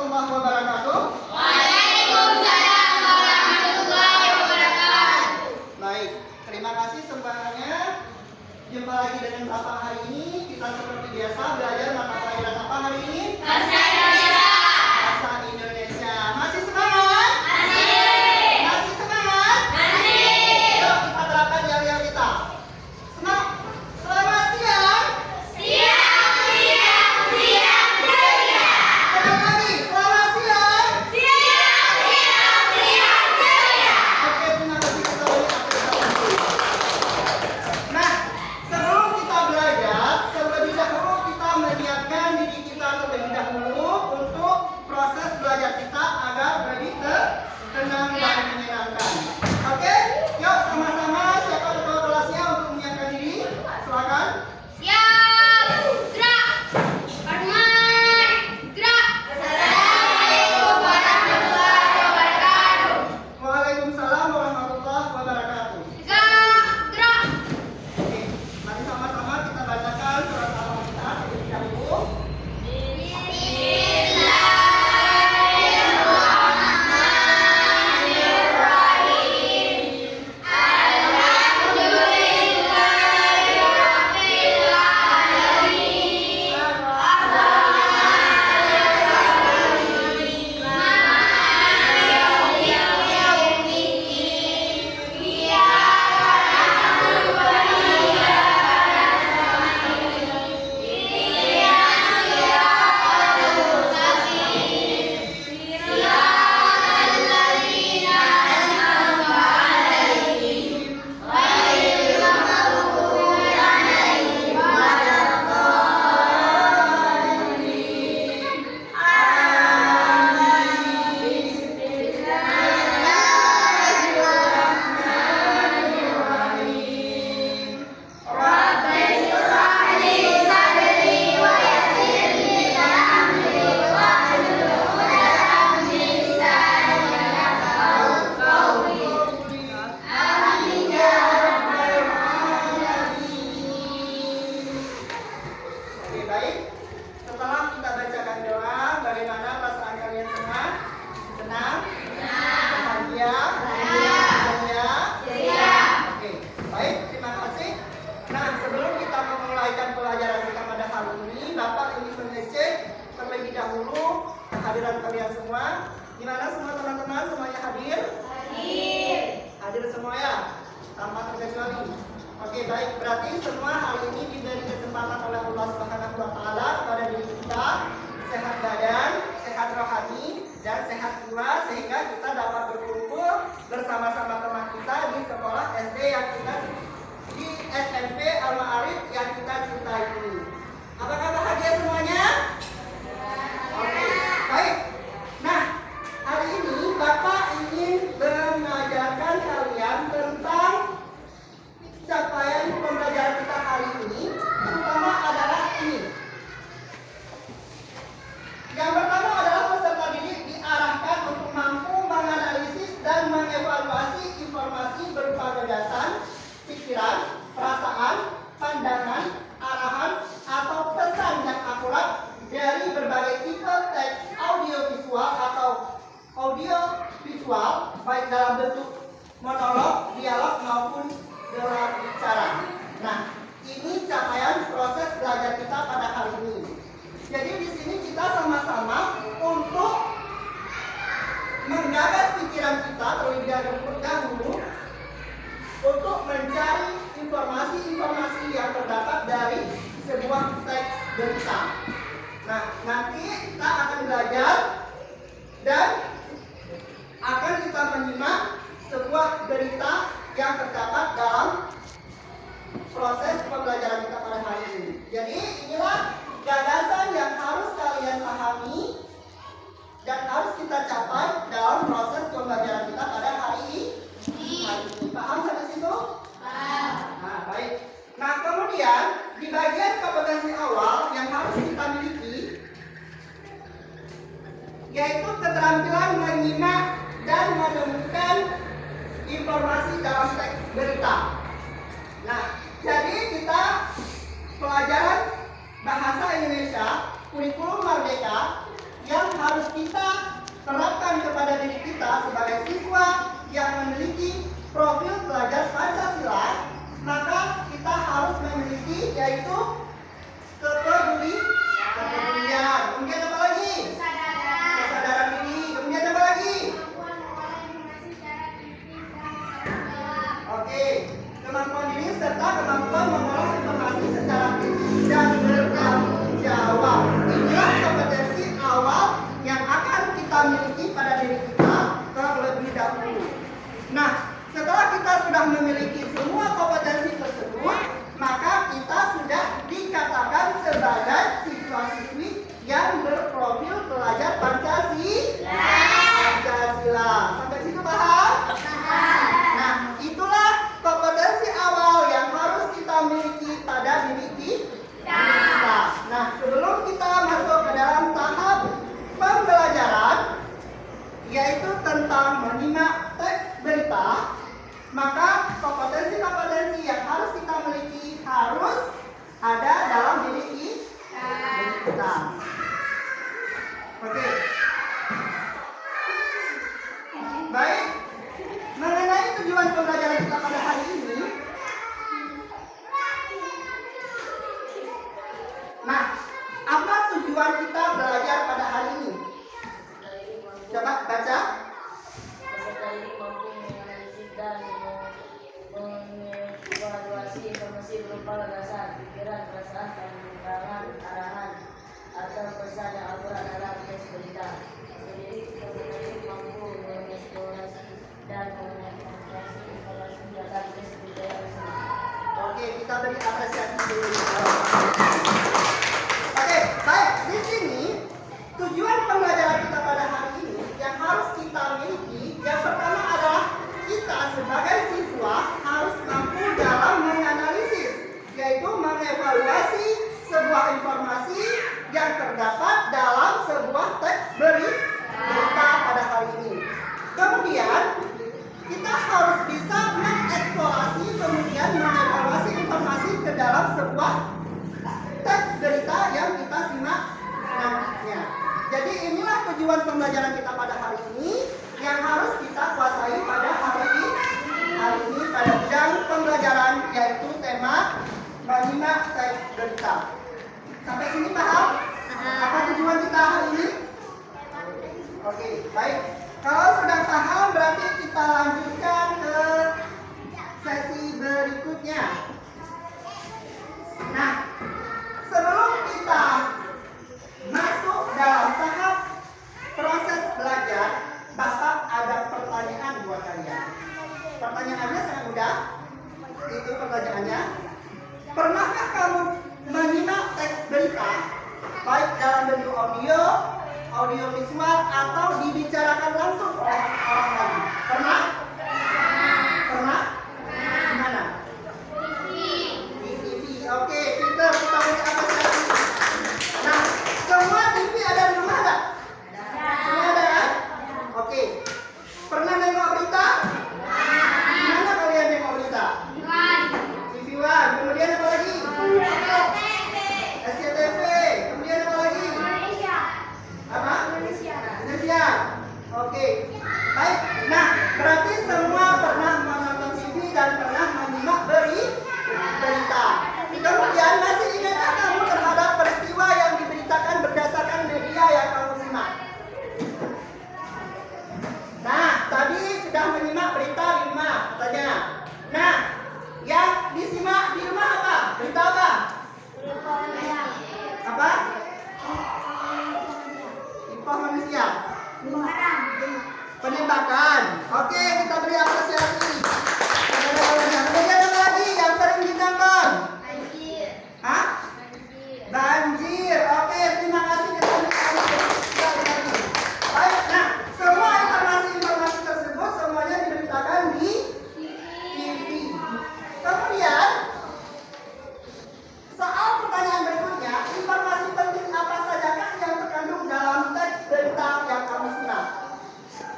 warahmatullahi wabarakatuh. Waalaikumsalam warahmatullahi wabarakatuh. Baik, terima kasih semuanya. Jumpa lagi dengan Bapak hari ini. Kita seperti biasa belajar mata pelajaran apa hari ini? Bahasa Indonesia. Bahasa Indonesia. Masih semangat? Masih. Masih semangat? Masih. Yuk kita terapkan yel-yel kita. Semangat. Selamat siang. Siang, siang, siang, jaya. Sekali lagi. Selamat siang. Siang, siang, siang, jaya. Oke, terima kasih kita beri. Nah, sebelum kita belajar, terlebih dahulu kita menyiapkan diri kita terlebih dahulu untuk proses belajar kita agar lebih tenang dan menyenangkan. Oke, yuk sama-sama siapa ketua kelasnya untuk menyiapkan diri? Silakan. Siap, gerak. Arman, gerak. Assalamualaikum warahmatullahi wabarakatuh. Waalaikumsalam warahmatullahi wabarakatuh. Gerak. Oke, mari sama-sama kita bacakan surat al-Fatihah terlebih dahulu. Oke, baik. Setelah kita bacakan doa, bagaimana perasaan kalian semua? Senang? Bahagia? Ceria? Oke, baik. Terima kasih. Nah, sebelum kita memulaikan pelajaran kita pada hari ini, Bapak ingin mengecek terlebih dahulu kehadiran kalian semua. Di mana semua teman-teman semuanya hadir? Hadir semua ya? Tanpa terkecuali. Oke, baik. Berarti semua hari ini diberi kesempatan oleh Allah Subhanahu wa taala kepada diri kita sehat badan, sehat rohani, dan sehat jiwa sehingga kita dapat berkumpul bersama-sama teman kita di sekolah SD yang kita di SMP Al-Ma'arif yang kita cintai ini. Apakah bahagia semuanya? Oke, baik. Nah, hari ini Bapak ingin mengajarkan kalian tentang capaian pembelajaran kita hari ini, terutama adalah ini. Yang pertama adalah peserta didik diarahkan untuk mampu menganalisis dan mengevaluasi informasi berupa gagasan, pikiran, perasaan, pandangan, arahan, atau pesan yang akurat dari berbagai tipe teks audiovisual atau audiovisual, baik dalam bentuk monolog, dialog maupun gelar bicara. Nah, ini capaian proses belajar kita pada hari ini. Jadi di sini kita sama-sama untuk menggagas pikiran kita terlebih dahulu untuk mencari informasi-informasi yang terdapat dari sebuah teks berita. Nah, nanti kita akan belajar dan akan kita menyimak sebuah berita yang terdapat dalam proses pembelajaran kita pada hari ini. Jadi inilah gagasan yang harus kalian pahami dan harus kita capai dalam proses pembelajaran kita pada hari ini. Paham sampai situ? Paham. Nah, baik. Nah, kemudian di bagian kompetensi awal yang harus kita miliki yaitu keterampilan menyimak dan menemukan informasi dalam teks berita. Nah, jadi kita pelajaran bahasa Indonesia kurikulum Merdeka yang harus kita terapkan kepada diri kita sebagai siswa yang memiliki profil pelajar Pancasila, maka kita harus memiliki yaitu kepedulian. Kemudian apa lagi? Kesadaran diri. Kemudian apa lagi? Oke, kemampuan diri serta kemampuan mengolah informasi secara kritis dan bertanggung jawab. Inilah kompetensi awal yang akan kita miliki pada diri kita terlebih dahulu. Nah, setelah kita sudah memiliki semua kompetensi tersebut, maka kita sudah dikatakan sebagai siswa-siswi yang berprofil pelajar Pancasila. Sampai situ paham? Nah, itulah kompetensi awal yang harus kita miliki pada diri kita. Nah, sebelum kita masuk ke dalam tahap pembelajaran, yaitu tentang menyimak teks berita, maka kompetensi-kompetensi yang harus kita miliki harus ada dalam diri kita. Oke. Baik. Mengenai tujuan pembelajaran kita pada hari ini. Nah, apa tujuan kita belajar pada hari ini? Coba baca. Peserta ini mampu menganalisis dan mengevaluasi informasi berupa gagasan, pikiran, perasaan, perkembangan, arahan, atau pesan yang akurat dalam teks berita. Jadi, peserta ini mampu mengeksplorasi dan mengevaluasi informasi dalam teks berita yang sama. Oke, kita beri apresiasi dulu. Oke, baik. Di sini tujuan pembelajaran kita pada hari ini yang harus kita miliki, yang pertama adalah kita sebagai siswa harus mampu dalam menganalisis, yaitu mengevaluasi sebuah informasi yang terdapat dalam sebuah teks berita pada hari ini. Kemudian kita harus bisa mengeksplorasi, kemudian mengevaluasi informasi ke dalam sebuah teks berita yang kita simak nantinya. Jadi inilah tujuan pembelajaran kita pada hari ini yang harus kita kuasai pada hari ini pada bidang pembelajaran, yaitu tema menyimak teks berita. Sampai sini paham? Apa tujuan kita hari ini? Oke, baik. Kalau sudah paham, berarti kita lanjutkan ke sesi berikutnya. Nah, sebelum kita masuk dalam tahap proses belajar, Bapak ada pertanyaan buat kalian. Pertanyaannya sangat mudah. Itu pertanyaannya. Pernahkah kamu menyimak teks berita, baik dalam bentuk audio visual, atau dibicarakan langsung oleh orang lain? Pernah? Pernah? Di mana? Di TV. Oke, pintar. Kita beri apresiasi. Nah, semua TV ada di rumah enggak? Semua ada kan? Oke. Pernah nengok berita? Di mana kalian nengok berita? TV One. Kemudian apa lagi? SCTV. Kemudian apa lagi? Apa? Indonesia. Oke. Baik. Nah, berarti semua pernah menonton TV dan pernah menyimak berita. Kemudian masih ingatkah kamu terhadap peristiwa yang diberitakan berdasarkan media yang kamu simak? Nah, tadi sudah menyimak berita di rumah katanya. Nah, yang disimak di rumah apa? Berita apa? Apa? Info manusia. Penembakan. Oke, kita beri apresiasi. Kemudian apa lagi yang sering ditonton? Hah? Banjir. Oke, terima kasih. Kita beri apresiasi. Baik, nah, semua informasi tersebut semuanya diberitakan di TV. Kemudian soal pertanyaan berikutnya, informasi penting apa sajakah yang terkandung dalam teks berita yang kamu simak?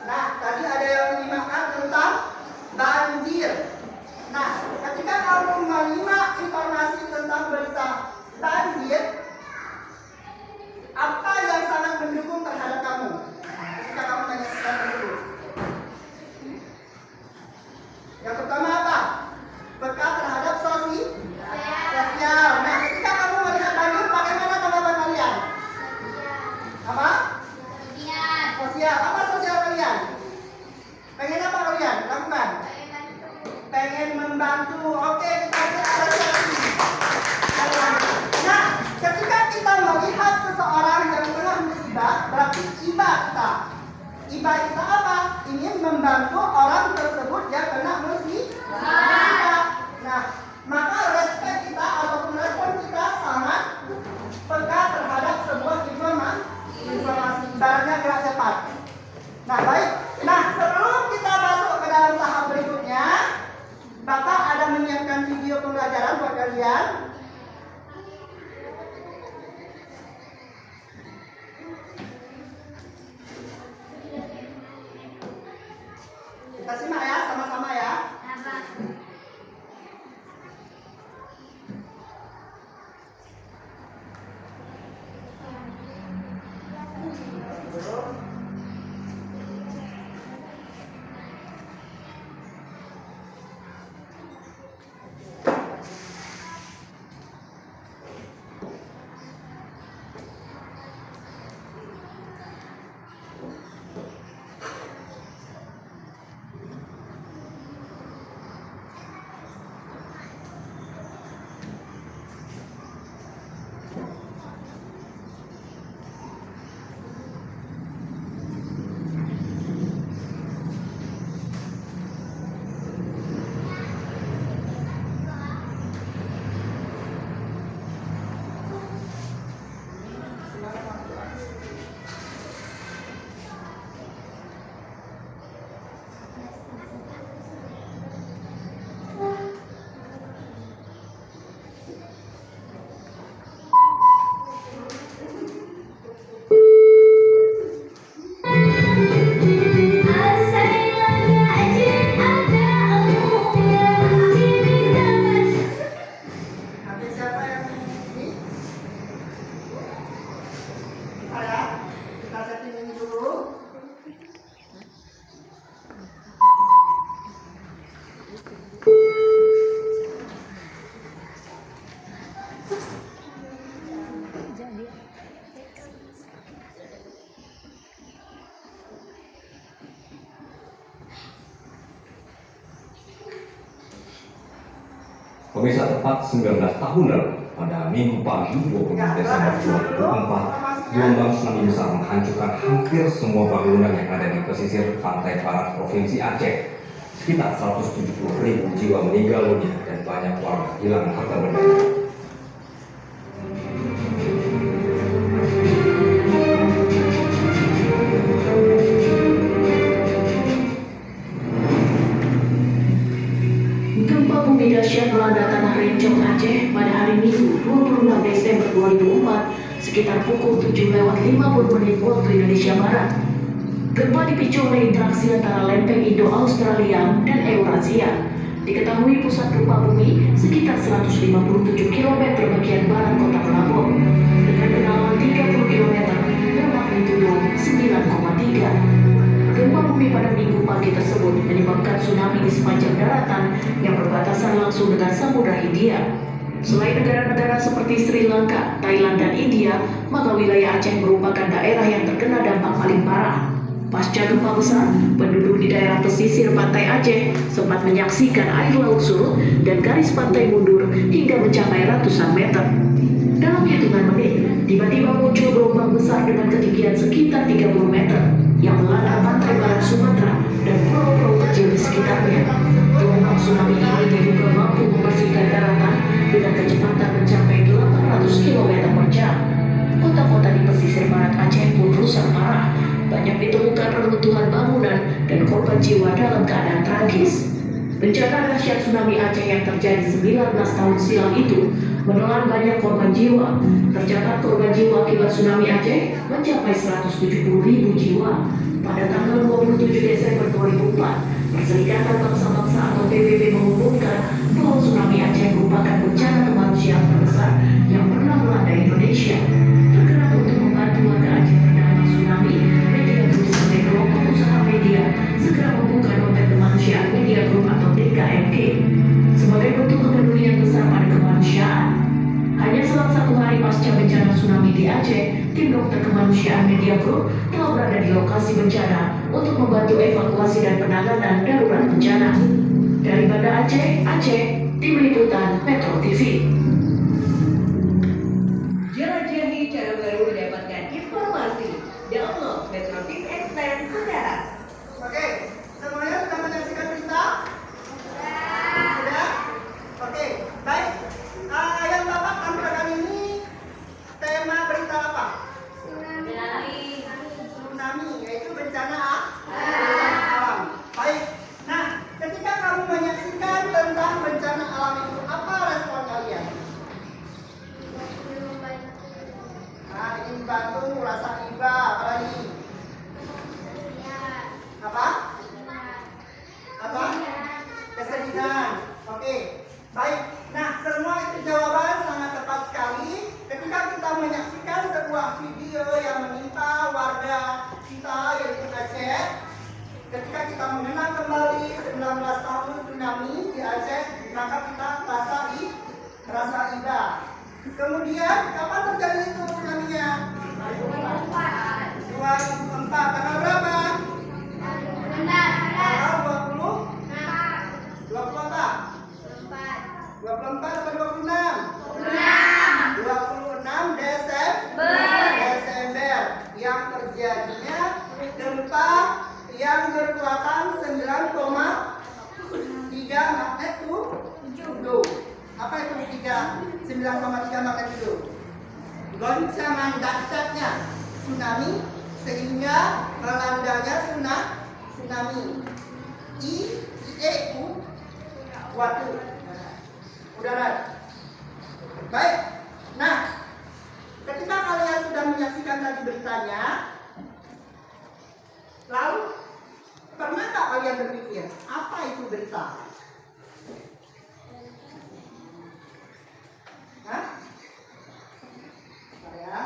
Nah, tadi ada yang menyimakkan tentang banjir. Nah, Tak. Iba kita apa? Ingin membantu orang tersebut yang kena musibah. Nah, maka respek kita ataupun respon kita sangat peka terhadap sebuah informasi. Ibaratnya gerak cepat. Nah, baik. Nah, sebelum kita masuk ke dalam tahap berikutnya, Bapak ada menyiapkan video pembelajaran buat kalian. Kita simak ya, sama-sama ya. Pemirsa, tepat 19 tahun lalu, pada Minggu pagi 26 Desember 2024, gelombang tsunami besar menghancurkan hampir semua bangunan yang ada di pesisir pantai barat Provinsi Aceh. Sekitar 170.000 jiwa meninggal dunia dan banyak warga hilang harta benda. Dahsyat melanda tanah Rencong Aceh pada hari Minggu 26 Desember 2004 sekitar pukul 7:50 waktu Indonesia Barat. Gempa dipicu oleh interaksi antara lempeng Indo-Australia dan Eurasia. Diketahui pusat gempa bumi sekitar 157 km bagian barat kota Melambung dengan kedalaman 30 km dan magnitudo 9,3. Gempa bumi pada Minggu pagi tersebut menyebabkan tsunami di sepanjang daratan yang berbatasan langsung dengan Samudra Hindia. Selain negara-negara seperti Sri Lanka, Thailand, dan India, maka wilayah Aceh merupakan daerah yang terkena dampak paling parah. Pasca gempa besar, penduduk di daerah pesisir pantai Aceh sempat menyaksikan air laut surut dan garis pantai mundur hingga mencapai ratusan meter. Dalam hitungan menit, tiba-tiba muncul gelombang besar dengan ketinggian sekitar 30 meter yang melanda pantai barat Sumatera dan pulau-pulau kecil di sekitarnya. Gelombang tsunami ini diduga mampu membersihkan daratan dengan kecepatan mencapai 800 km per jam. Kota-kota di pesisir barat Aceh pun rusak parah. Banyak ditemukan reruntuhan bangunan dan korban jiwa dalam keadaan tragis. Bencana dahsyat tsunami Aceh yang terjadi 19 tahun silam itu menelan banyak korban jiwa. Tercatat korban jiwa akibat tsunami Aceh mencapai 170.000 jiwa. Pada tanggal 27 Desember 2004, Perserikatan Bangsa-Bangsa atau PBB mengumumkan bahwa tsunami Aceh merupakan bencana kemanusiaan terbesar yang pernah melanda Indonesia. Tergerak untuk membantu warga Aceh terdampak tsunami, media Group sebagai kelompok usaha media segera membuka dompet kemanusiaan Media Group atau DKMG sebagai bentuk kepedulian besar pada kemanusiaan. Hanya selang 1 hari pasca bencana tsunami di Aceh, tim dokter kemanusiaan Media Group telah berada di lokasi bencana untuk membantu evakuasi dan penanganan darurat bencana. Dari Banda Aceh, tim liputan Metro TV. Jelajahi cara baru mendapatkan informasi. Download Metro TV yaitu bencana alam. Baik. Nah, ketika kamu menyaksikan tentang bencana alam itu, apa respon kalian? Nah, ini membantu rasa iba, apa lagi? Apa? Apa? Kesedihan. Oke. Baik. Nah, semua itu jawaban sangat tepat sekali. Ketika kita menyaksikan sebuah video yang menimpa warga kita yaitu Aceh, ketika kita mengenang kembali 19 tahun tsunami di Aceh, maka kita rasa iba. Kemudian kapan terjadi itu tsunami-nya? 2004. Tanggal berapa? Tanggal 20? 20 apa? 24 atau 26? 26 Desember yang terjadinya gempa yang berkekuatan 9,3 magnitudo. Apa itu 9,3 magnitudo? Goncangan dahsyatnya tsunami sehingga melandanya tsunami. IEU Watu udara. Baik. Nah, ketika kalian sudah menyaksikan tadi beritanya, lalu pernah tak kalian berpikir apa itu berita? Hah? Saya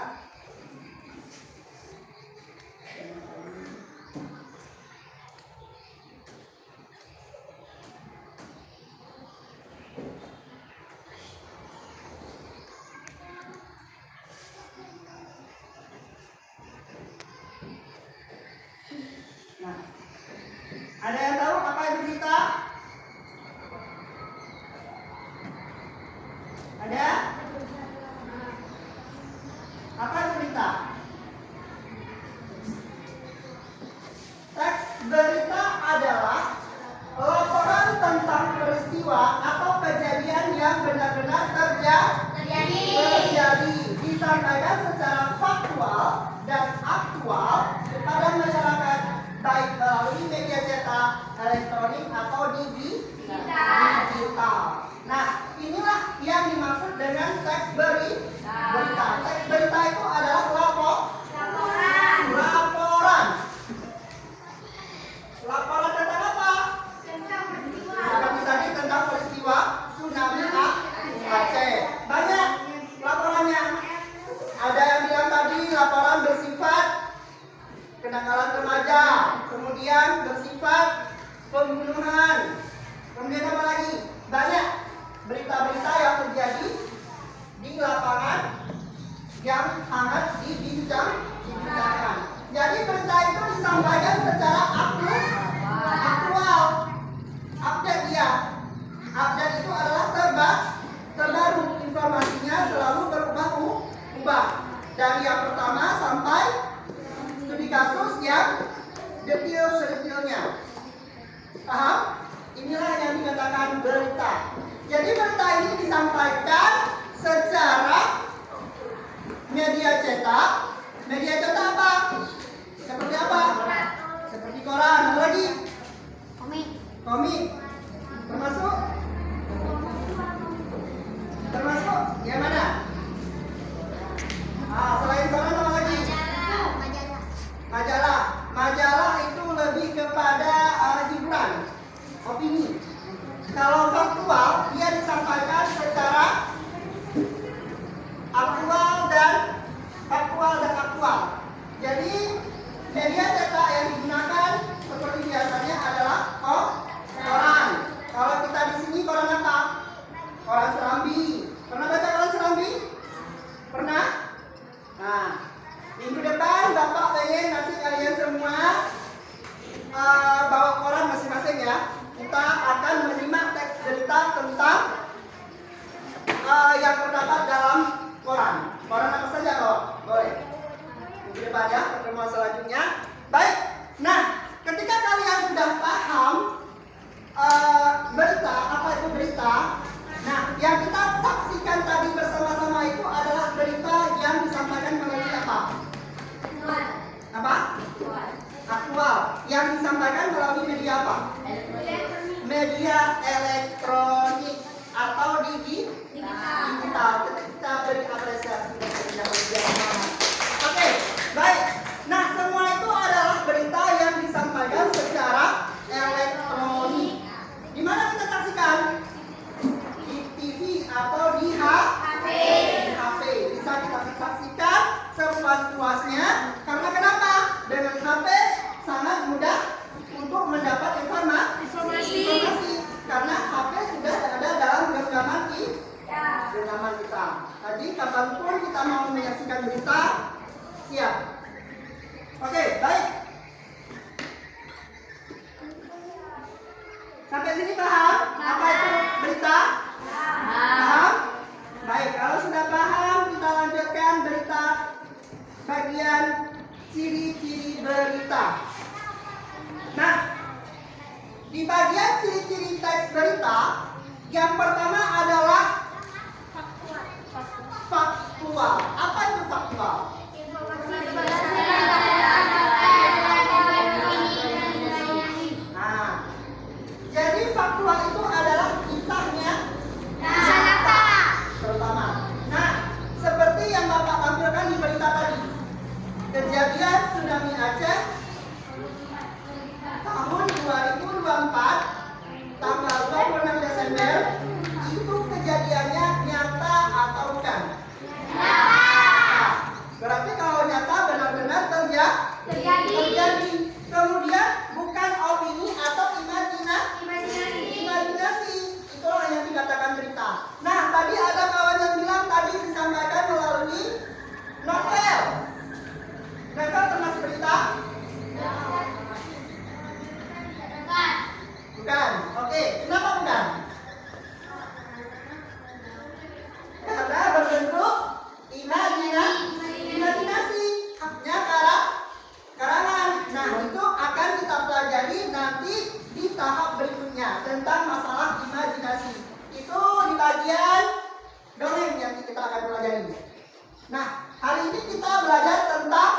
Nah, ada yang tahu apa itu berita? Ada? Apa itu berita? Teks berita adalah laporan tentang peristiwa atau kejadian yang benar-benar terjadi, disampaikan secara faktual dan aktual kepada masyarakat, baik melalui media cetak, elektronik atau digital. Nah, inilah yang dimaksud dengan teks berita. Teks berita itu adalah laporan tentang apa? Seperti tadi tentang peristiwa tsunami Aceh. Banyak laporannya. Ada yang bilang tadi laporan bersifat kenakalan remaja, kemudian bersifat pembunuhan, kemudian apa lagi? Banyak berita-berita yang terjadi di lapangan yang sangat dibincangkan. Jadi berita itu disampaikan secara aktual, update dia. Update itu adalah terbaru, informasinya selalu berubah-ubah. Dari yang pertama sampai studi kasus yang detail-detailnya. Paham? Inilah yang dikatakan berita. Jadi berita ini disampaikan secara media cetak. Media cetak apa? Seperti apa? Seperti koran. Apa lagi? Komik. Termasuk yang mana? Selain koran apa lagi? Majalah itu lebih kepada hiburan, opini. Kalau faktual, dia disampaikan secara aktual dan aktual. Jadi media yang disampaikan melalui media apa? Media elektronik atau digital. Kita beri apresiasi kepada media semangat. Oke, baik. Nah, semua itu adalah berita yang disampaikan secara elektronik. Di mana kita saksikan? Di TV atau di HP. Bisa kita saksikan sepuas-puasnya. Karena kenapa? Dengan HP sangat mudah untuk mendapat informasi. Karena HP sudah ada dalam genggaman kita. Jadi kapanpun kita mau menyaksikan berita, siap. Oke, baik. Sampai sini paham? Apa itu berita? Paham? Baik, kalau sudah paham, kita lanjutkan berita bagian ciri-ciri berita. Nah, di bagian ciri-ciri teks berita, yang pertama adalah faktual. Apa itu faktual? Nah, jadi faktual itu adalah kisahnya terutama. Nah, seperti yang Bapak tampilkan di berita tadi, kejadian tsunami Aceh tahun 2024 tanggal 26 Desember itu kejadiannya nyata atau bukan? Nah, berarti kalau nyata benar-benar terjadi. Kemudian bukan opini atau imajinasi. Itulah yang dikatakan berita. Nah, tadi ada kawan yang bilang tadi disampaikan melalui novel. Novel termasuk berita? Bukan. Oke, kenapa bukan? Karena berbentuk imajinasi. Haknya karangan. Nah, itu akan kita pelajari nanti di tahap berikutnya tentang masalah imajinasi. Itu di bagian dongeng yang kita akan pelajari. Nah, hari ini kita belajar tentang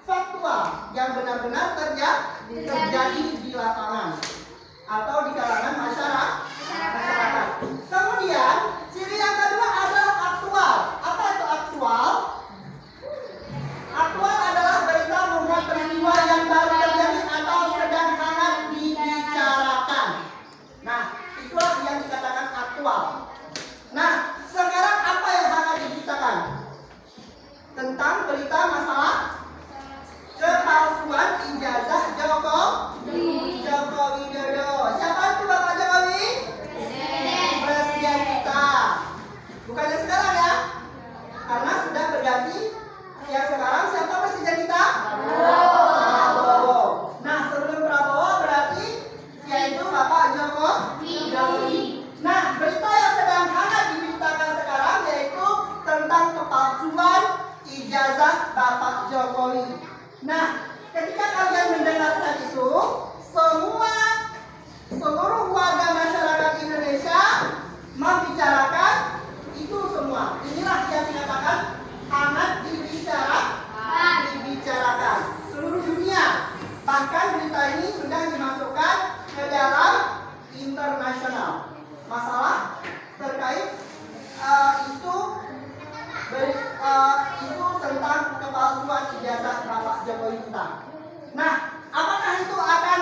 faktual yang benar-benar terjadi di lapangan atau di kalangan masyarakat. Kemudian ciri yang kedua adalah aktual. Apa itu aktual? Aktual adalah berita mengenai peristiwa yang baru terjadi atau sedang hangat dibicarakan. Nah, itulah yang dikatakan aktual. Nah, sekarang apa yang hangat dibicarakan? Tentang berita masalah kepalsuan ijazah Joko Widodo. Siapa itu Bapak Jokowi? Presiden kita. Bukannya sekarang ya? Karena sudah berganti. Yang sekarang siapa presiden kita? Prabowo. Nah, sebelum Prabowo berarti yaitu Bapak Jokowi. Nah, berita yang sedang hangat diberitakan sekarang yaitu tentang kepalsuan ijazah Bapak Jokowi. Nah, ketika kalian mendengarkan itu, seluruh warga masyarakat Indonesia membicarakan itu semua. Inilah yang dikatakan hangat dibicarakan seluruh dunia. Bahkan berita ini sudah dimasukkan ke dalam internasional. Masalah terkait isu tentang kepalsuan ijazah Bapak Jokowi kita. Nah, apakah itu akan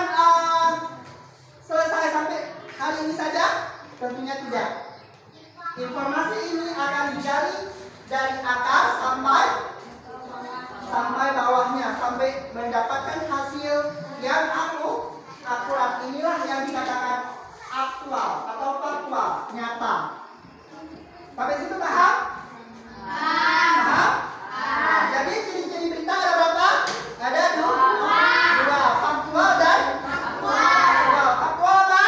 selesai sampai kali ini saja? Tentunya tidak. Informasi ini akan digali dari akar sampai bawahnya, sampai mendapatkan hasil yang akurat. Inilah yang dikatakan aktual atau faktual, nyata. Sampai situ paham? Paham? Nah, jadi ciri-ciri berita ada berapa? Ada dua, faktual dan aktual. Faktual apa?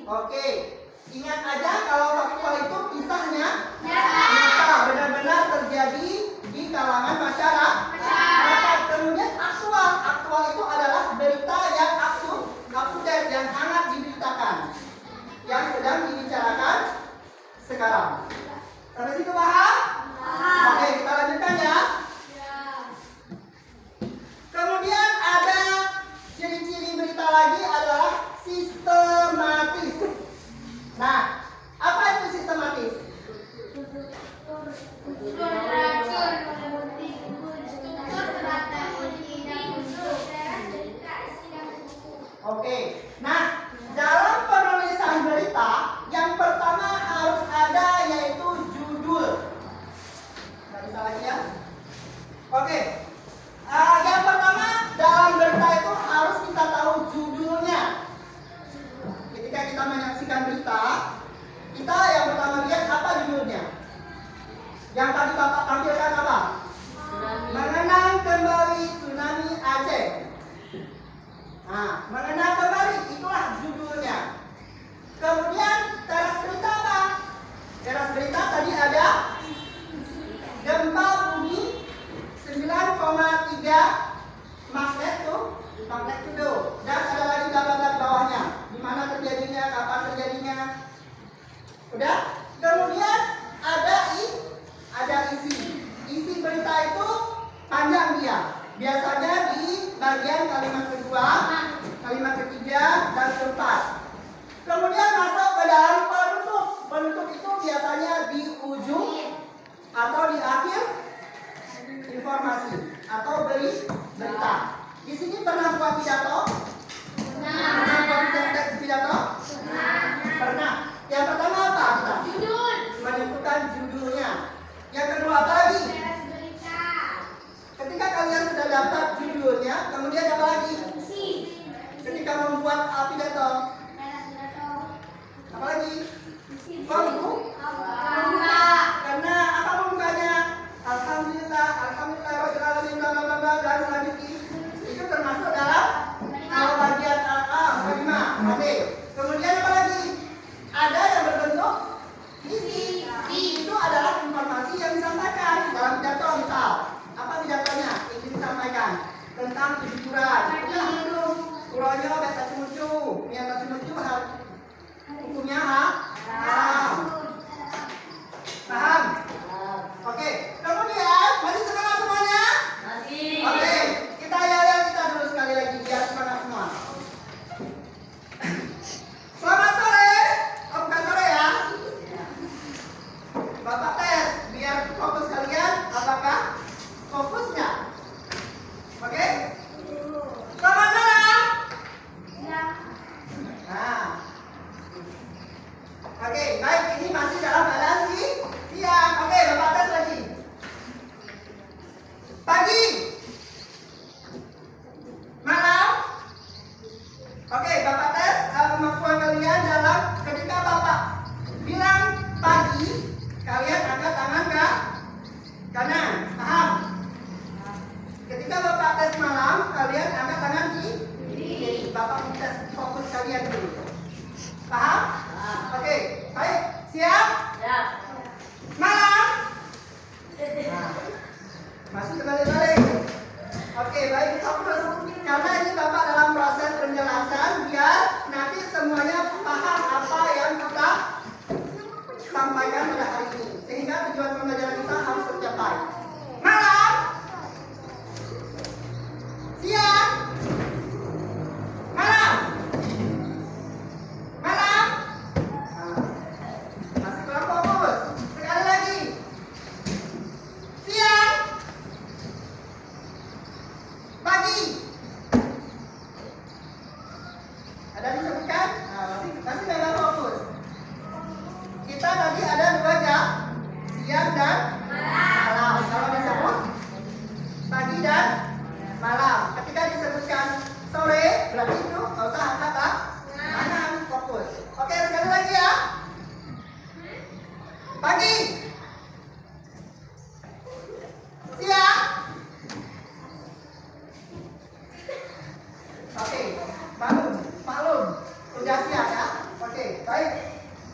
Oke, ingat aja kalau faktual itu kisahnya nyata, benar-benar terjadi di kalangan masyarakat. bisa lagi ya. Oke. Yang pertama dalam berita itu harus kita tahu judulnya. Ketika kita menyaksikan berita, kita yang pertama lihat apa judulnya. Yang tadi Bapak tampilkan apa? Mengenang kembali tsunami Aceh. Nah, mengenang kembali itulah judulnya. Kemudian teras berita apa? Teras berita tadi ada gempa bumi 9,3 magnitudo dan ada lagi gambar di bawahnya di mana terjadinya, kapan terjadinya. Udah? Kemudian ada isi berita itu panjang dia. Biasanya di bagian kalimat kedua, kalimat ketiga dan keempat. Kemudian masuk ke dalam penutup. Penutup itu biasanya di ujung atau di akhir informasi atau berita. Di sini pernah buat pidato? Pernah buat teks pidato? Pernah. Yang pertama apa? Judul. Menentukan judulnya. Yang kedua apa lagi? Teras berita. Ketika kalian sudah dapat judulnya, kemudian apa lagi? Isi. Ketika membuat pidato, Teras berita. apa lagi? Isi. Pembuka. Karena apa pembukanya? Alhamdulillah, alhamdulillah, rabbil alamin, bla bla bla dan selanjutnya. Itu termasuk dalam bagian kalimat. Oke. Kemudian apa lagi? Ada yang berbentuk isi. Itu adalah informasi yang disampaikan dalam pidato. Misal, apa pidatonya ingin disampaikan tentang kejujuran. Itulah dulu. Uronya beta tumucu, niat tumucu hukumnya haram. Paham? Oke. Kemudian masih semangat semuanya? Masih. Oke. Kita lihat kita dulu sekali lagi biar semangat semua. Selamat sore. Oh, bukan sore ya. Bapak tes biar fokus kalian. Apakah fokus nggak? Oke. Selamat malam. Nah. Oke, baik, ini masih dalam keadaan siang. Oke, Bapak tes lagi. Pagi. Malam. Oke, Bapak tes kemampuan kalian dalam ketika Bapak bilang pagi, kalian angkat tangan ke kanan. Paham? Ketika Bapak tes malam, kalian angkat tangan di kiri. Bapak tes fokus kalian dulu. Paham? Oke, baik. Siap? Siap. Malam. Nah, masih terbalik-balik. Oke, baik, fokus. Karena ini Bapak dalam proses penjelasan biar nanti semuanya paham apa yang kita sampaikan pada hari ini. Sehingga tujuan pembelajaran kita harus tercapai. Malam. Siang. Malam. Malam. Nah, masih kurang fokus. Sekali lagi. Siang. Pagi. Ada disebutkan? Nah, masih memang fokus. Kita tadi ada 2 jam, siang dan malam. Kalau disebut pagi dan malam. Ketika disebutkan sore, berarti itu nggak usah angkat tangan, fokus. Oke, sekali lagi ya. Pagi. Siang. Oke, maklum. Udah siap ya? Oke, baik.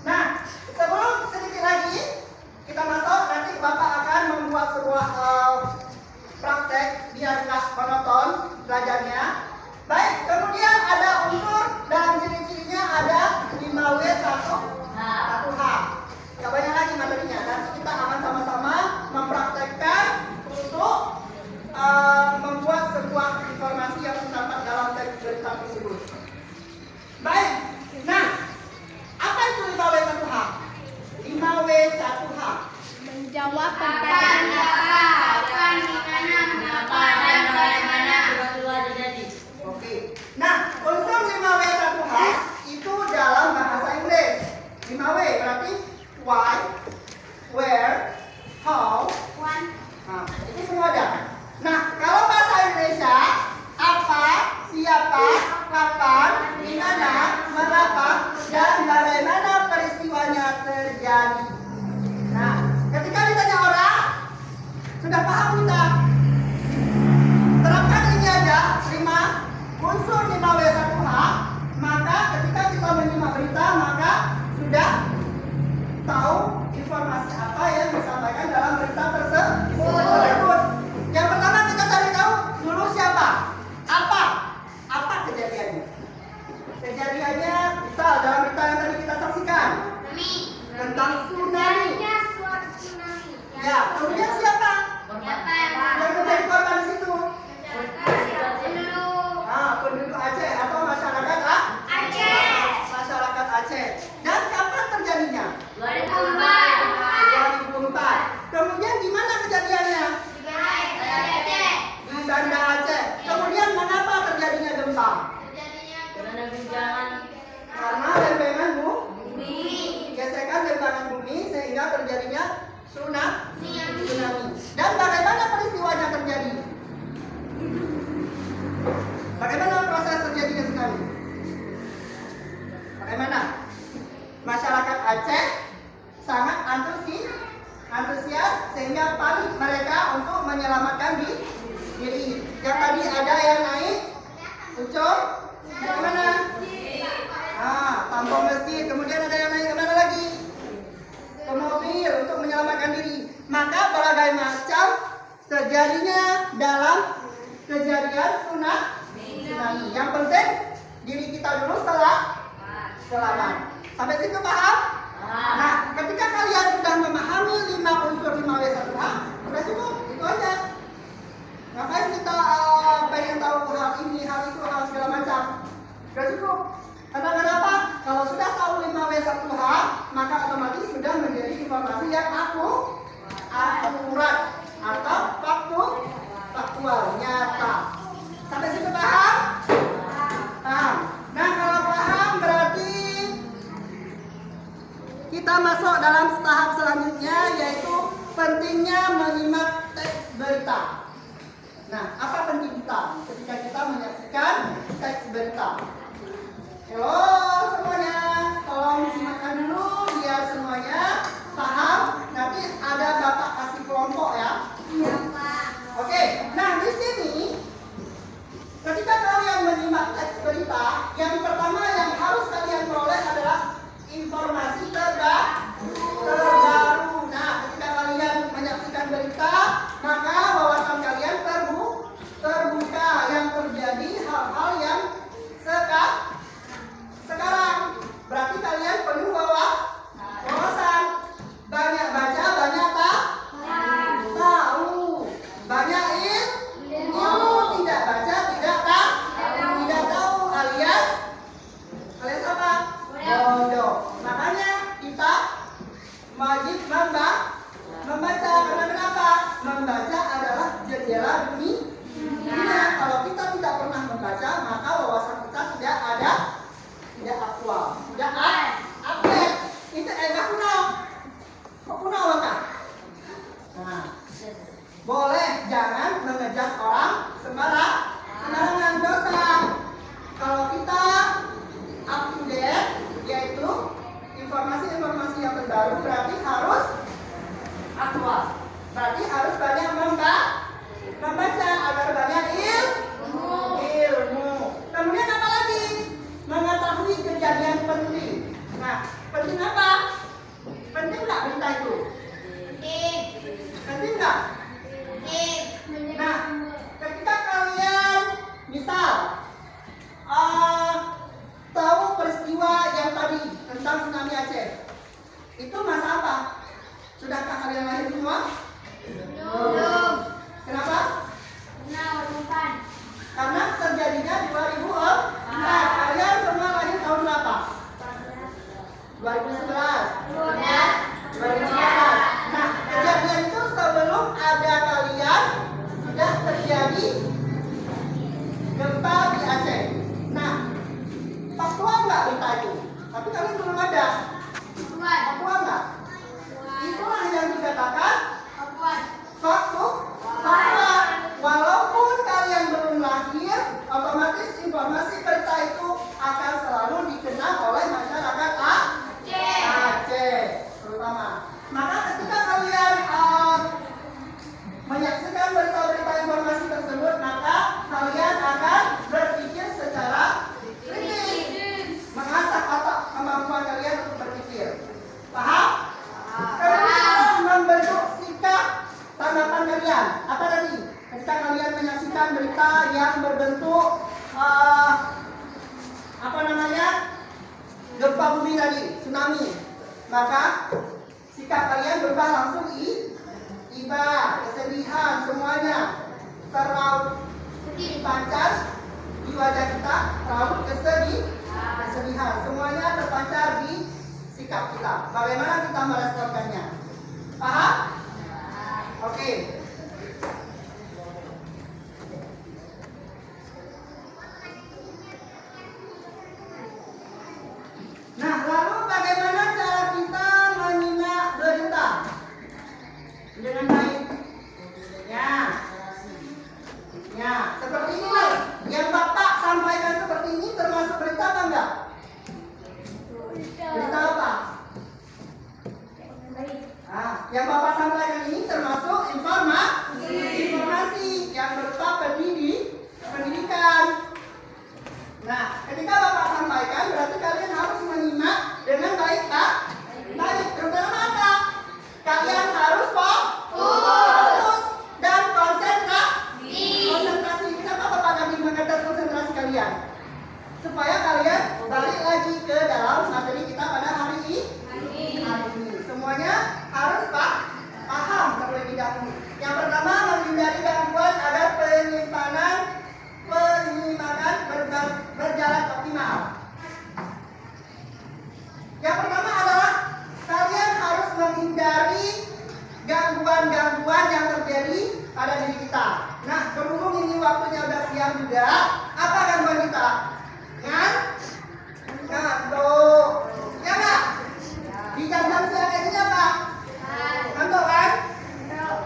Nah, sebelum sedikit lagi kita masuk, nanti Bapak akan membuat sebuah praktek biar nggak monoton belajarnya. Baik, kemudian ada unsur dalam ciri-cirinya ada 5W 1H. Gak banyak lagi materinya. Nanti kita akan sama-sama mempraktekkan untuk membuat sebuah informasi yang terdapat dalam teks berita tersebut. Baik, nah apa itu 5W 1H? 5W 1H Menjawab pertanyaan apa, kapan, di mana, mengapa, dan bagaimana. Dua jadi. Oke. Nah, unsur 5W 1H itu dalam bahasa Inggris. 5W berarti why, Nah, itu semua ada. Nah, kalau bahasa Indonesia, apa, siapa, kapan, di mana, mengapa, dan bagaimana peristiwanya terjadi. Nah, ketika ditanya orang, sudah paham kita. Terapkan ini aja, 5 unsur 5W1H, maka ketika kita menyimak berita, maka sudah tahu informasi apa yang disampaikan dalam berita tersebut. Yang pertama kita cari tahu dulu siapa, apa kejadiannya. Kejadiannya misal dalam berita yang tadi kita saksikan tentang tsunami. Ya, kemudian siapa yang menjadi korban di situ? Penduduk Aceh atau masyarakat Masyarakat Aceh. Dan kapan terjadinya? 2004. Kemudian di mana kejadiannya? Di Banda Aceh. Kemudian mengapa terjadinya gempa? Karena guncangan Karena lempengan bumi, gesekan lempengan bumi sehingga terjadinya tsunami. Dan bagaimana peristiwanya terjadi? Bagaimana proses terjadinya tsunami? Bagaimana? Masyarakat Aceh sangat antusias sehingga panik mereka untuk menyelamatkan diri. Yang tadi ada yang naik Ucok kemana? Tampung masjid. Kemudian ada yang naik kemana lagi? Ke mobil untuk menyelamatkan diri. Maka berbagai macam terjadinya dalam kejadian tsunami. Yang penting diri kita dulu selamat. Sampai situ paham? Nah, ketika kalian sudah memahami 5 unsur 5W1H, sudah cukup, itu aja. Ngapain kita pengen tahu hal ini, hal itu, hal segala macam? Sudah cukup. Karena kenapa? Kalau sudah tahu 5W1H, maka otomatis sudah menjadi informasi yang akurat atau faktual, nyata. Sampai situ paham? Paham. Nah, kalau paham berarti kita masuk dalam tahap selanjutnya, yaitu pentingnya menyimak teks berita. Nah, apa penting kita ketika kita menyaksikan teks berita? Halo semuanya, tolong disimakkan dulu biar semuanya paham. Nanti ada bapak kasih kelompok ya. Iya, Pak. Oke, nah di sini ketika kalian menyimak teks berita, yang pertama yang harus kalian peroleh adalah informasi terbaru. Nah, ketika kalian menyaksikan berita, maka wawasan kalian terbuka yang terjadi hal-hal yang sekarang. Berarti kalian perlu wawasan. Banyak baca, banyak tahu. Banyak ilmu, tidak baca, tidak tahu, alias apa? Bodoh. Makanya kita wajib membaca. Karena kenapa? Membaca adalah jendela dunia. Kalau kita tidak pernah membaca, maka wawasan kita tidak aktual, tidak update. Itu enggak kuno. Kok kuno maka? Nah, boleh jangan mengejar orang sembarangan dosa. Kalau kita up to date, yaitu informasi-informasi yang terbaru, berarti harus aktual. Berarti harus banyak membaca agar banyak ilmu. Kemudian apa lagi? Mengetahui kejadian penting. Nah, penting apa? Penting nggak berita itu? Penting nggak? Nah, ketika kalian misal tahu peristiwa yang tadi tentang tsunami Aceh, itu masa apa? Sudahkah kalian lahir semua? menyaksikan berita-berita informasi tersebut, maka kalian akan berpikir secara kritis, mengasah otak kemampuan kalian untuk berpikir. Paham? Kemudian membentuk sikap tanggapan kalian. Apa tadi? Ketika kalian menyaksikan berita yang berbentuk gempa bumi tadi, tsunami, maka sikap kalian berubah langsung iba, kesedihan, semuanya terlalu terpancar di wajah kita, terlalu kesedihan, semuanya terpancar di sikap kita. Bagaimana kita meresponkannya? Paham? Oke. Nah, lalu bagaimana cara kita menyimak berita dengan baik? Ya, seperti ini loh. Yang Bapak sampaikan seperti ini termasuk berita apa enggak? Berita apa? Yang Bapak sampaikan ini termasuk informasi yang berupa pendidikan. Nah, ketika Bapak sampaikan berarti kalian harus menyimak dengan baik, Pak. Baik, terutama apa? Kalian harus fokus dan konsentrasi. Kenapa Bapak tadi mengetes konsentrasi kalian? Supaya kalian balik lagi ke dalam materi kita pada hari ini. Semuanya harus paham terlebih dahulu. Yang pertama, menghindari gangguan agar penyimpanan berjalan optimal. Yang pertama adalah kalian harus menghindari gangguan-gangguan yang terjadi pada diri kita. Nah, berhubung ini waktunya udah siang juga, apa gangguan kita? Ngantuk. Ya nggak? Di jam-jam siang ini apa? Ngantuk kan?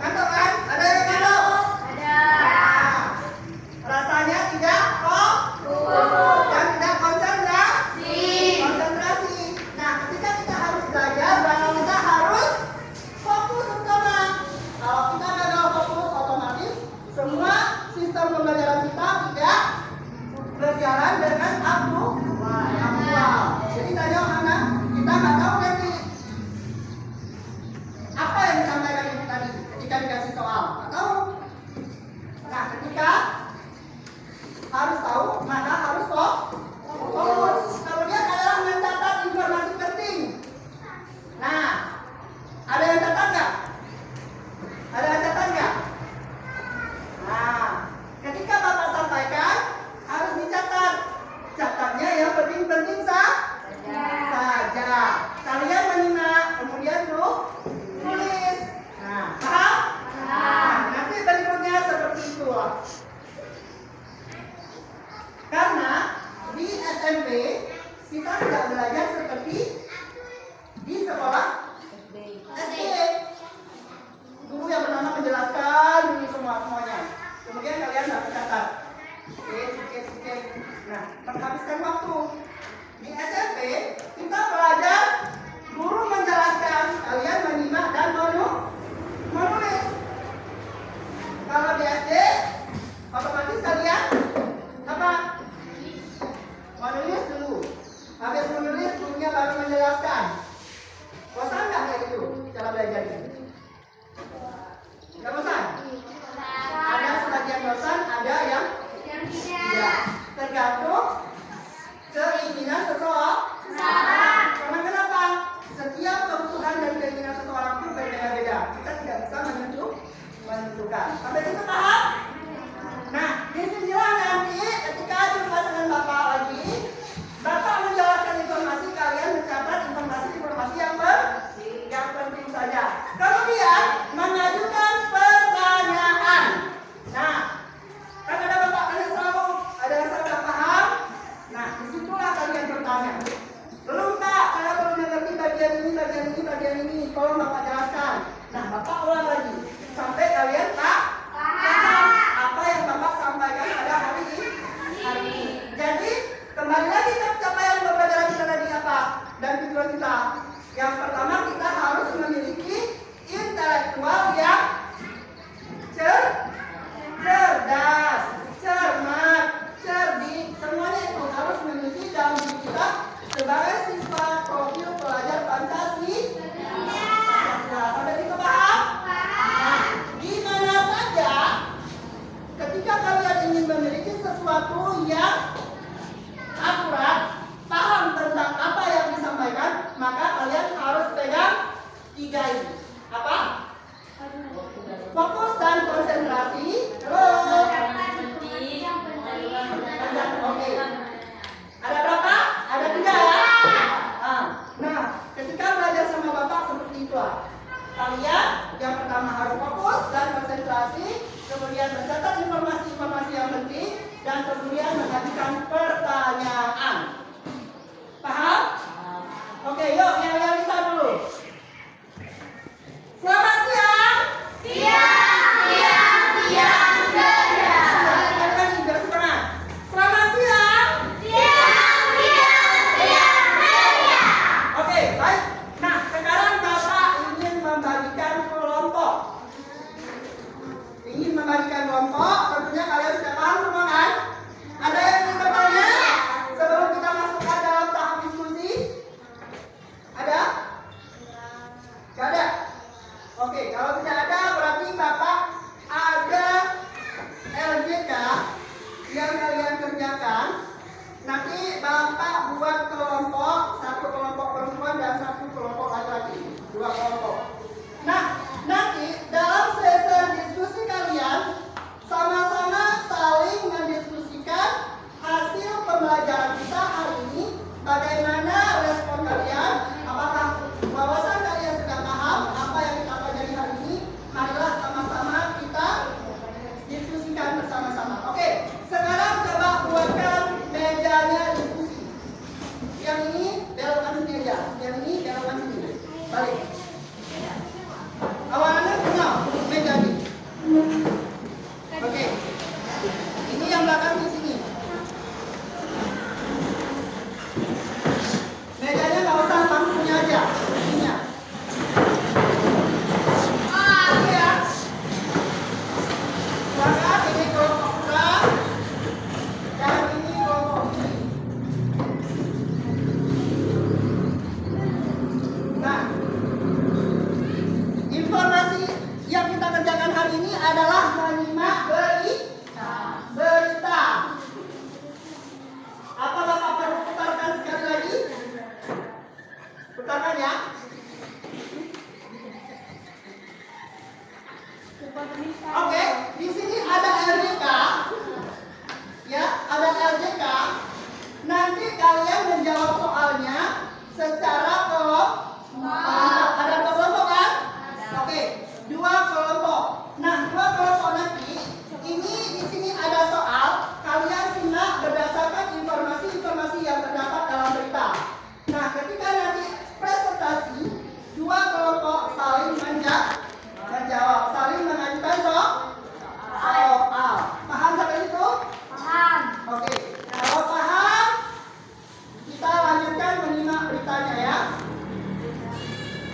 Ngantuk kan? Ada yang ngantuk? Ada. Rasanya tidak dan tidak konsentrasi. Nah, ketika kita harus belajar, berarti kita harus fokus utama. Kalau kita gagal fokus, otomatis semua sistem pembelajaran kita tidak berjalan dengan aktual. Jadi tadi anak kita nggak tahu nanti apa yang disampaikan ibu tadi ketika dikasih soal, nggak tahu. Nah, ketika harus tahu, maka harus fokus. Kemudian adalah mencatat informasi penting. Nah, ada yang catat nggak? Ada yang catat nggak? Nah, ketika Bapak sampaikan harus dicatat. Catatnya yang penting-penting saja. Kalian menyimak, kemudian tulis. Nah, paham? Nah, nanti berikutnya seperti itulah. Karena di SMP kita tidak belajar seperti di sekolah SD. Guru yang pertama menjelaskan dulu semuanya. Kemudian kalian harus catat. Sikit. Nah, menghabiskan waktu. Di SMP kita belajar, guru menjelaskan, kalian menyimak dan menulis. Kalau di SD otomatis kalian apa? Menulis dulu. Habis menulis, gurunya baru menjelaskan. Bosan nggak kayak gitu cara belajarnya? Nggak bosan? Ada sebagian bosan, ada yang tidak. Tergantung keinginan seseorang. Karena kenapa? Setiap sesuatu yang akurat, paham tentang apa yang disampaikan, maka kalian harus pegang 3 ini. Apa? Fokus dan konsentrasi. Terus oke. Ada berapa? Ada 3 ya? Nah, ketika belajar sama Bapak seperti itu lah. Kalian yang pertama harus fokus dan konsentrasi, kemudian mencatat informasi-informasi yang penting, dan kemudian mengajukan pertanyaan. Paham? Oke, yuk yang realita dulu. Selamat siang. Selamat siang. Oke, baik. Nah, sekarang Bapak ingin membagikan kelompok. Tentunya kalian sudah paham semua kan? Ada yang ingin bertanya? Sebelum kita masukkan dalam tahap diskusi? Ada? Gak ada? Oke, kalau tidak ada berarti Bapak ada LJK yang kalian kerjakan. Nanti Bapak buat kelompok, 1 kelompok perempuan dan 1 kelompok laki-laki, 2 kelompok. Nah, nanti dalam sesi diskusi kalian sama-sama saling mendiskusikan hasil pembelajaran kita hari ini. Bagaimana respon kalian? Apakah wawasan kalian sudah paham apa yang kita pelajari hari ini? Marilah sama-sama kita diskusikan bersama-sama. Oke, sekarang coba buatkan mejanya diskusi. Yang ini belokkan sini aja, yang ini belokkan sini. Balik. Awalannya punya meja ini. Oke. Ini yang belakang di sini. Mejanya nggak usah bangkunya aja. Ininya. Oke ya. Silakan ini kelompok kurang dan ini kelompok ini. Nah, informasi yang kita kerjakan hari ini adalah menyimak berita. Apa Bapak perlu putarkan sekali lagi? Putarkan ya. Oke, di sini ada LJK. Ya, ada LJK. Nanti kalian menjawab soalnya secara kelompok. Ada kelompok kan? Oke, 2 kelompok. Nah, 2 kelompok nanti ini di sini ada soal. Kalian simak berdasarkan informasi-informasi yang terdapat dalam berita. Nah, ketika nanti presentasi, 2 kelompok saling menjawab, saling mengajukan soal. Paham sampai itu? Paham. Oke, kalau paham, kita lanjutkan menyimak beritanya ya.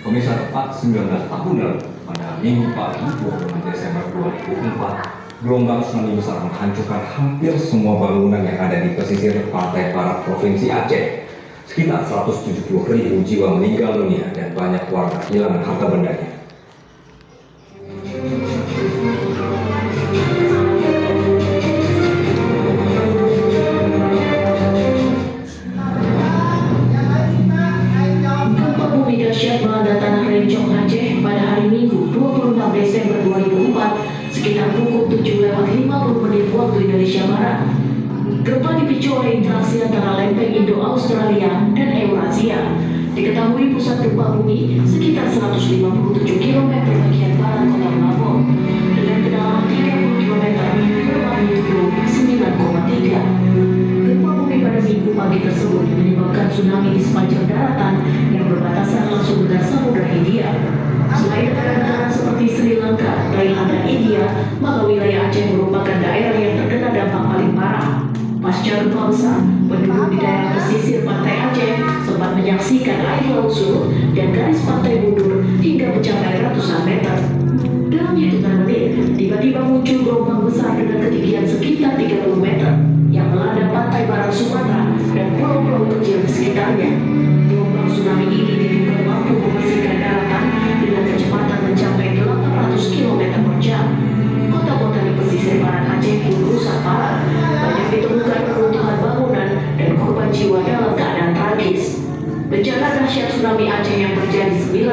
Pemirsa, tepat 19 tahun lalu, pada Minggu pagi 26 Desember 2004, gelombang tsunami besar menghancurkan hampir semua bangunan yang ada di pesisir pantai barat Provinsi Aceh. Sekitar 170.000 jiwa meninggal dunia dan banyak warga kehilangan harta bendanya. Gempa bumi dahsyat melanda tanah Rencong Aceh pada hari Minggu 26 Desember 2004 sekitar pukul 7:50 waktu Indonesia Barat. Gempa dipicu oleh interaksi antara lempeng Indo-Australia dan Eurasia. Diketahui pusat gempa bumi sekitar 157 km bagian barat kota Melbourne dengan kedalaman 30 km bermagnitudo 9,3. Gempa bumi pada Minggu pagi tersebut menyebabkan tsunami di sepanjang daratan yang berbatasan langsung dengan Samudra Hindia. Selain negara-negara seperti Sri Lanka, Thailand, dan India, maka wilayah Aceh merupakan daerah yang terkena dampak paling parah. Pasca gempa besar, penduduk di daerah pesisir pantai Aceh sempat menyaksikan air laut surut dan garis pantai mundur hingga mencapai ratusan meter. Dalam hitungan menit, tiba-tiba muncul gelombang besar dengan ketinggian sekitar 30 meter yang melanda pantai barat Sumatera dan pulau-pulau kecil di sekitarnya. Gelombang tsunami ini diduga mampu membersihkan daratan dengan kecepatan mencapai 800 km per jam. Kota-kota di pesisir barat Aceh pun rusak parah. Banyak ditemukan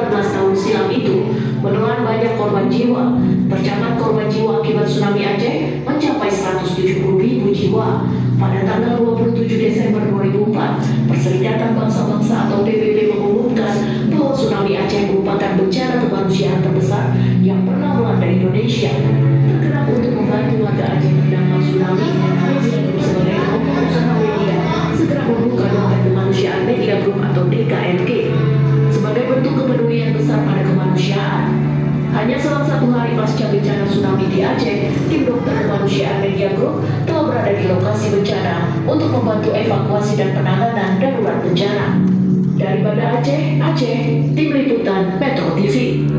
tahun silam itu menelan banyak korban jiwa. Tercatat korban jiwa akibat tsunami Aceh mencapai 170.000 jiwa. Pada tanggal 27 Desember 2004, Perserikatan Bangsa-Bangsa atau PBB mengumumkan bahwa tsunami Aceh merupakan bencana kemanusiaan terbesar yang pernah melanda Indonesia. Tergerak untuk membantu warga Aceh terdampak tsunami, Media Group sebagai kelompok usaha media segera membuka dompet kemanusiaan Media Group atau DKMG sebagai bentuk kepedulian besar pada kemanusiaan. Hanya selang 1 hari pasca bencana tsunami di Aceh, tim dokter kemanusiaan Media Group telah berada di lokasi bencana untuk membantu evakuasi dan penanganan darurat bencana. Dari Banda Aceh, tim liputan Metro TV.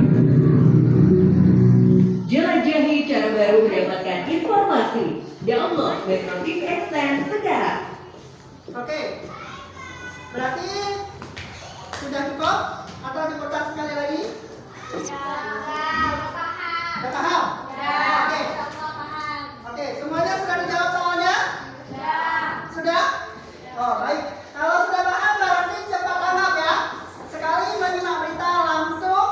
Jelajahi cara baru mendapatkan informasi. Download Metro TV Extend sekarang. Oke. Berarti sudah cukup atau diputar sekali lagi? Sudah paham? Oke. Oke, semuanya sudah dijawab soalnya? Sudah? Oh, baik. Kalau sudah paham berarti cepat tanggap ya. Sekali menyimak berita langsung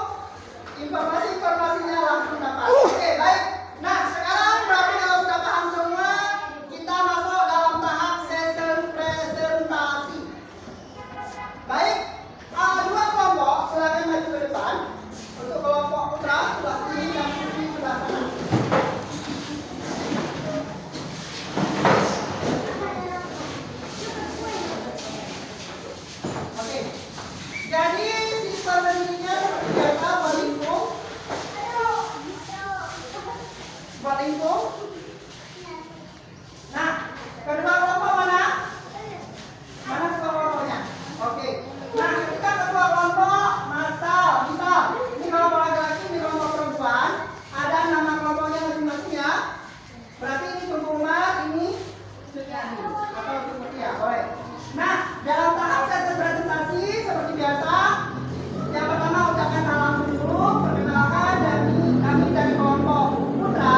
informasinya langsung dapat. Oke, baik. Nah, sekarang berarti kalau sudah paham semua, kita masuk dalam tahap sesi presentasi. Baik. Dua kelompok silakan maju ke depan. Untuk kelompok putra sebelah sini dan putri sebelah sana. Oke. Jadi sistem ini seperti biasa buat info. Nah, kedua kelompok mana? Mana kedua kelompoknya? Oke. Nah, ketika kedua kelompok misal ini kelompok laki-laki, ini kelompok perempuan, ada nama kelompoknya masing-masing ya. Berarti ini Tunku Umar, ini atau Tunku Tia, boleh. Nah, dalam tahap sesi presentasi seperti biasa, yang pertama ucapkan salam dulu, perkenalkan kami dari kelompok putra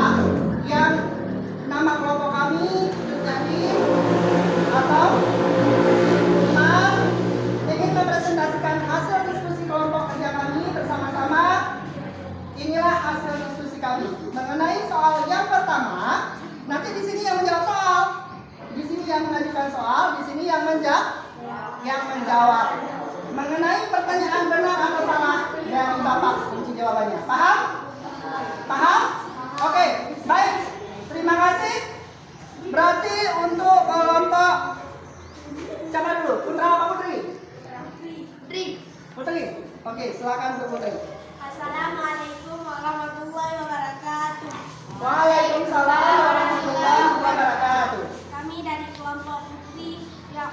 yang nama kelompok kami menjadi atau ingin mempresentasikan hasil diskusi kelompok kerja kami bersama-sama. Inilah hasil diskusi kami mengenai soal yang pertama. Nanti di sini yang menjawab soal, di sini yang mengajukan soal, di sini yang menjawab. Mengenai pertanyaan benar atau salah dari Bapak kunci jawabannya. Paham? Paham? Oke, baik. Terima kasih. Berarti untuk kelompok siapa dulu? Putra apa Putri? Putri. Oke, silakan untuk Putri. Assalamualaikum warahmatullahi wabarakatuh. Waalaikumsalam warahmatullahi wabarakatuh. Kami dari kelompok putri yang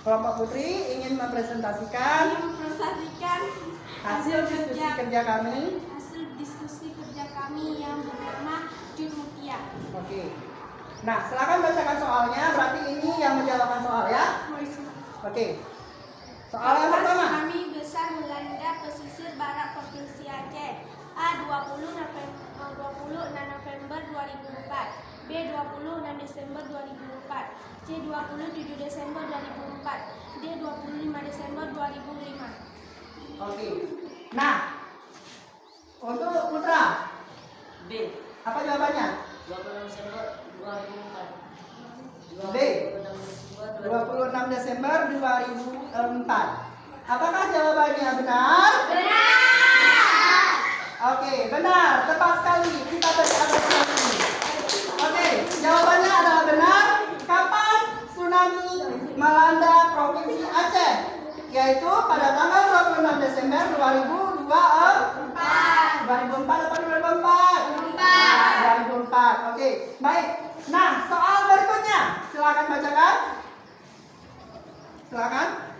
Kelompok Putri ingin mempresentasikan hasil diskusi kerja kami yang bernama Jurmutia. Oke. Nah, silakan bacakan soalnya. Berarti ini yang menjawabkan soal ya. Oke. Soal yang pertama. Tsunami besar melanda pesisir barat Provinsi Aceh. A. 26 November 2004. B. 26 Desember 2004. C. 27 Desember 2004. D. 25 Desember 2005. Oke. Nah, untuk Putra B. apa jawabannya? 26 Desember 2004. B. 26 Desember 2004. Apakah jawabannya benar? Benar. Oke, benar. Tepat sekali. Kita beri apresiasi. Oke, jawabannya adalah benar. Kapan tsunami melanda Provinsi Aceh? Yaitu pada tanggal 26 Desember 2004. 2004 atau 2004? Oke, baik. Nah, soal berikutnya. Silakan bacakan. Silakan.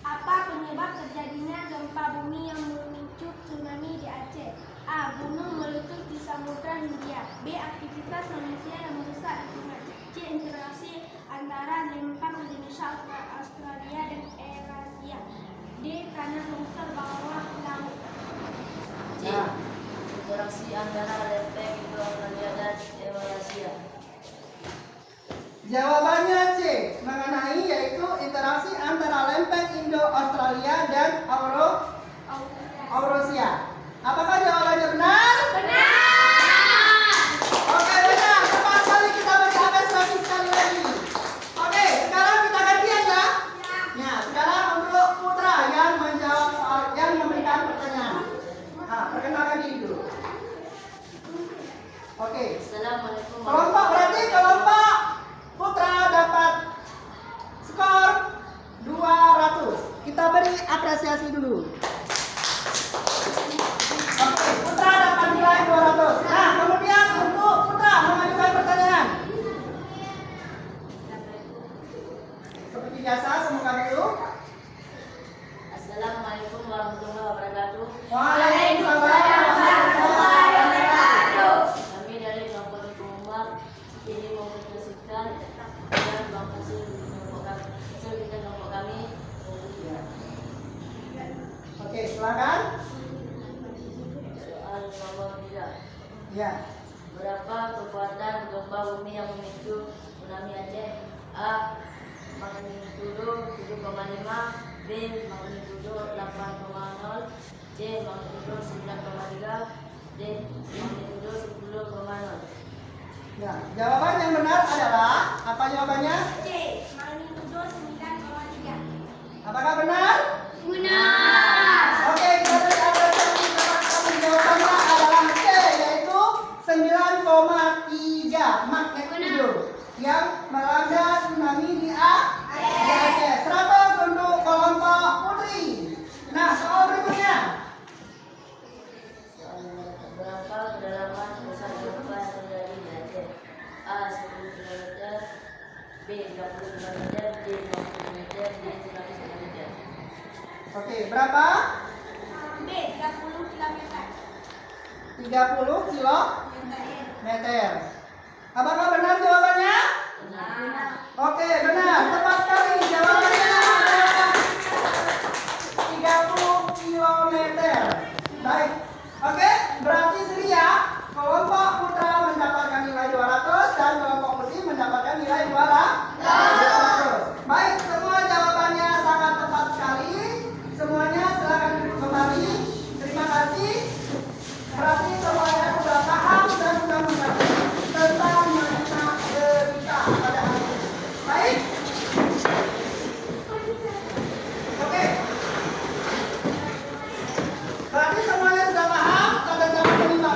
Apa penyebab terjadinya gempa bumi yang memicu tsunami di Aceh? A. Gunung meletus di Samudra Hindia. B. Aktivitas manusia yang merusak lingkungan. C. Interaksi antara lempeng Indonesia, Australia, dan Eurasia. D. Karena longsor bawah laut. C. Interaksi antara lempeng Indo-Australia dan Eurasia. Jawabannya C, mengenai yaitu interaksi antara lempeng Indo-Australia Australia, dan Australia. Apakah jawabannya benar? Oke, benar. Tepat sekali, kita beri apresiasi sekali lagi. Oke, sekarang kita gantian ya. Ya, sekarang untuk Putra yang menjawab soal yang memberikan pertanyaan. Nah, perkenalkan diri dulu. Oke. Assalamualaikum Kelompok berarti kelompok Putra dapat skor 200. Kita beri apresiasi dulu. Oke, Putra dapat nilai 200. Nah, kemudian untuk Putra mengajukan pertanyaan. Seperti biasa, semoga dulu. Assalamualaikum warahmatullahi wabarakatuh. Waalaikumsalam warahmatullahi wabarakatuh. Kami dari kelompok Kumbang ini mempresentasikan dan menghasil kelompok kami. Oke, silakan. Soal nomor 3. Ya. Berapa kekuatan gempa bumi yang memicu tsunami Aceh? A. Magnitudo 7,5, B. Magnitudo 8,0, C. Magnitudo 9,3, D. Magnitudo 10,0. Ya, jawaban yang benar adalah apa jawabannya? C. Magnitudo 9,3. Apakah benar? Benar. Oke, kita beri apresiasi kepada kamu. Jawabannya adalah C, yaitu 9,3 magnitudo yang melanda tsunami di Aceh. 100 untuk kelompok Putri. Nah, soal berikutnya. Berapa kedalaman pusat gempa yang terjadi di Aceh? A. 10 km, B. 30 km, D. 50 km, D. 100 km. Oke, berapa? B. 30 km. 30 kilometer. Apakah benar jawabannya? Benar. Oke, benar. Tepat sekali. Jawabannya adalah 30 kilometer. Baik. Oke, berarti Seria kelompok Putra mendapatkan nilai 200 dan kelompok Putri mendapatkan nilai 200. Baik, semua jawabannya sangat tepat sekali. Semuanya silakan duduk kembali. Terima kasih. Berarti semuanya sudah paham dan sudah mengerti tentang makna berita pada hari ini. Baik. Oke. Berarti semuanya sudah paham tentang berita.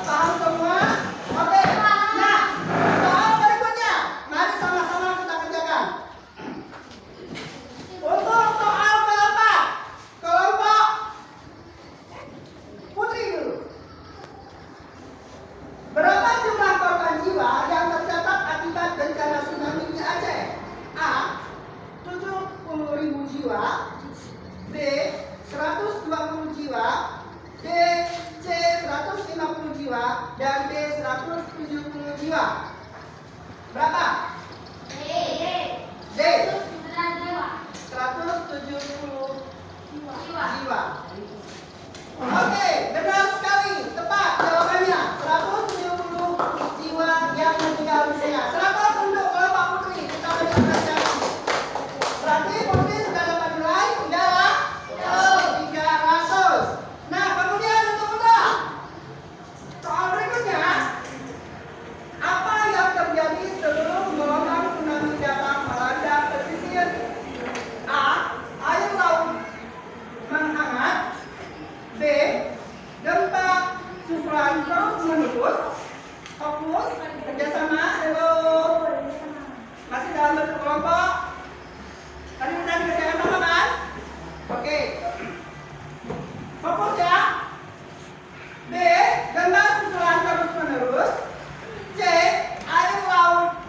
Paham semua? Oke. Nah, soal berikutnya, mari sama-sama kita kerjakan. Untuk soal keempat, kelompok Putri dulu. Berapa jumlah korban jiwa yang tercatat akibat bencana tsunami di Aceh? A. 70.000 jiwa, B. 120 jiwa, D. C. 150 jiwa, dan D. 170 jiwa. Berapa? D. 170 jiwa. Oke, benar sekali. Tepat jawabannya. 170 jiwa yang meninggal dunia. 100 untuk kelompok Putri. Kita beri apresiasi. Berarti Putri sudah dapat nilai 300. Nah, kemudian untuk Putra. Soal berikutnya. Apa yang terjadi sebelum gelombang tsunami datang melanda pesisir? A. Air laut menghangat. B. Gempa susulan terus menerus. Fokus kerjasama. Halo. Masih dalam bentuk kelompok. Tadi kita kerjakan sama kan? Oke. Fokus ya. B. Gempa susulan terus menerus. C. Air laut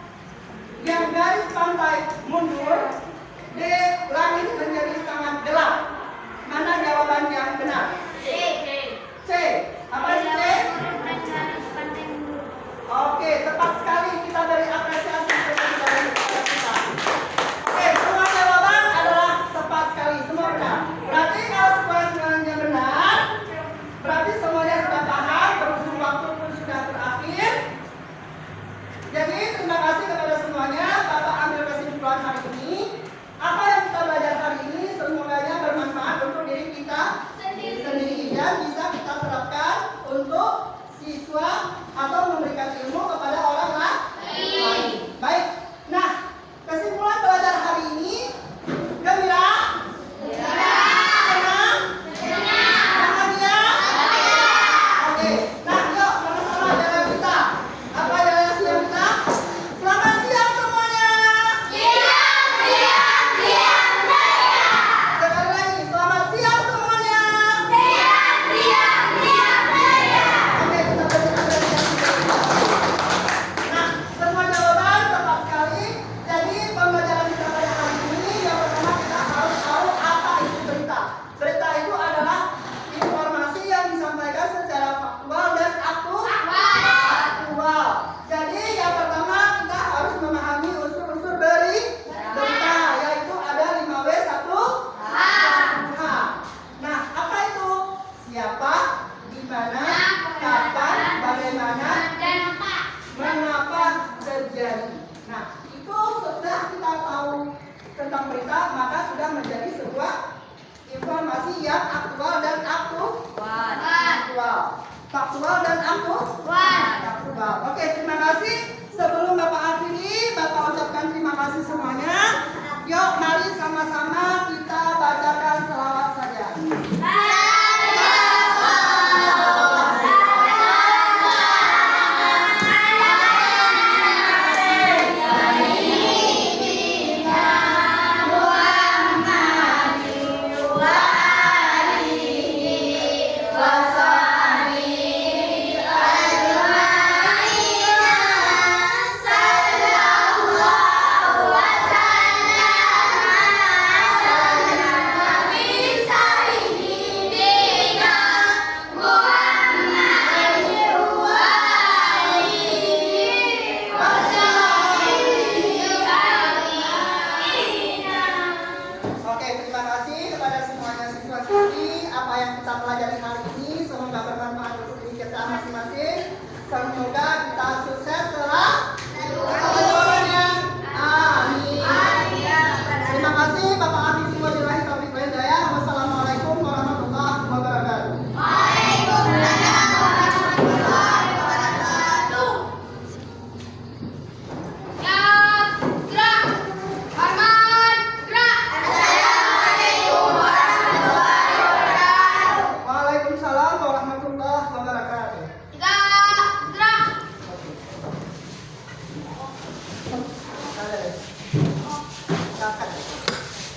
yang garis pantai mundur. D. Langit menjadi sangat gelap. Mana jawaban yang benar? C. Apa itu C? Oke, tepat sekali. Kita beri apresiasi kepada kita. Oke, semua jawaban adalah faktual dan aktual. Oke, terima kasih. Sebelum Bapak akhiri, Bapak ucapkan terima kasih semuanya. Yuk, mari sama-sama kita bacakan selawat saja.